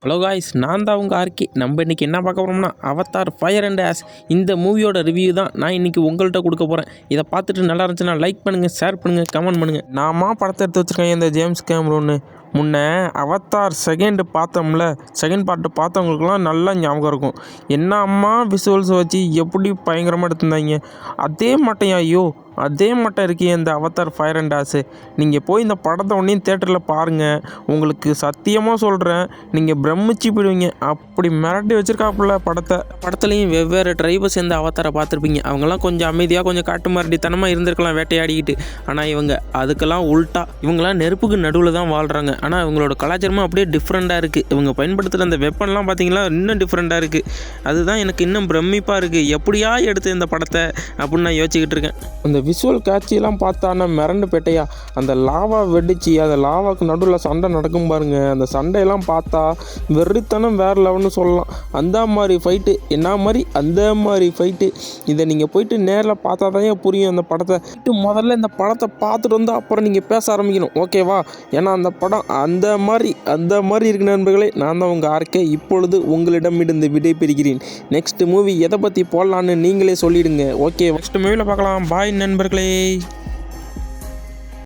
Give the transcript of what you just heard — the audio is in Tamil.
ஹலோ காய்ஸ், நான் தான் உங்கள் ஆர்கே. நம்ம இன்றைக்கி என்ன பார்க்க போகிறோம்னா அவதார் ஃபயர் அண்ட் ஆஷ் இந்த மூவியோட ரிவ்யூ தான் நான் இன்றைக்கி உங்கள்கிட்ட கொடுக்க போகிறேன். இதை பார்த்துட்டு நல்லா இருந்துச்சுன்னா லைக் பண்ணுங்கள், ஷேர் பண்ணுங்கள், கமெண்ட் பண்ணுங்கள். நாம படத்தை எடுத்து வச்சுருக்கேன் இந்த ஜேம்ஸ் கேமரூன்னு. முன்ன அவதார் செகண்ட் பார்த்தோம்ல, செகண்ட் பார்ட்டு பார்த்தவங்களுக்குலாம் நல்லா ஞாபகம் இருக்கும். என்ன அம்மா விசுவல்ஸ் வச்சு எப்படி பயங்கரமாக எடுத்துருந்தாங்க. அதே மாட்டையா ஐயோ, அதே மட்டும் இருக்கே இந்த அவதார் ஃபயர் அண்ட் ஆஷ். நீங்கள் போய் இந்த படத்தை ஒன்றையும் தேட்டரில் பாருங்கள். உங்களுக்கு சத்தியமாக சொல்கிறேன், நீங்கள் பிரமிச்சு போயிடுவீங்க. அப்படி மிரட்டி வச்சுருக்காப்புல படத்துலையும் வெவ்வேறு ட்ரைபை சேர்ந்த அவதாரை பார்த்துருப்பீங்க. அவங்கெல்லாம் கொஞ்சம் அமைதியாக, கொஞ்சம் காட்டு மிரட்டித்தனமாக இருந்திருக்கலாம் வேட்டையாடிக்கிட்டு. ஆனால் இவங்க அதுக்கெல்லாம் உல்ட்டா, இவங்களாம் நெருப்புக்கு நடுவில் தான் வாழ்கிறாங்க. ஆனால் இவங்களோட கலாச்சாரமும் அப்படியே டிஃப்ரெண்ட்டாக இருக்குது. இவங்க பயன்படுத்துகிற அந்த வெப்பன்லாம் பார்த்தீங்களா, இன்னும் டிஃப்ரெண்ட்டாக இருக்குது. அதுதான் எனக்கு இன்னும் பிரமிப்பாக இருக்குது. எப்படியா எடுத்து இந்த படத்தை அப்படின்னு நான் யோசிச்சுக்கிட்டு இருக்கேன். அந்த விசுவல் காட்சியெல்லாம் பார்த்தானா மிரண்டு பேட்டையா. அந்த லாவா வெடிச்சு அந்த லாவாவுக்கு நடுவில் சண்டை நடக்கும் பாருங்க. அந்த சண்டையெல்லாம் பார்த்தா வெறித்தனம் வேறு லெவல்னு சொல்லலாம். அந்த மாதிரி ஃபைட்டு, என்ன மாதிரி அந்த மாதிரி ஃபைட்டு. இதை நீங்கள் போயிட்டு நேரில் பார்த்தா தான் புரியும் அந்த படத்தை. முதல்ல இந்த படத்தை பார்த்துட்டு வந்து அப்புறம் நீங்கள் பேச ஆரம்பிக்கணும், ஓகேவா? ஏன்னா அந்த படம் அந்த மாதிரி இருக்கு நண்பர்களே. நான் தான் உங்கள் ஆர்கே. இப்பொழுது உங்களிடமிருந்து விடை பெறுகிறேன். நெக்ஸ்ட் மூவி எதை பற்றி போடலான்னு நீங்களே சொல்லிடுங்க, ஓகே? நெக்ஸ்ட் மூவியில் பார்க்கலாம். பாய் நண்பர்களே.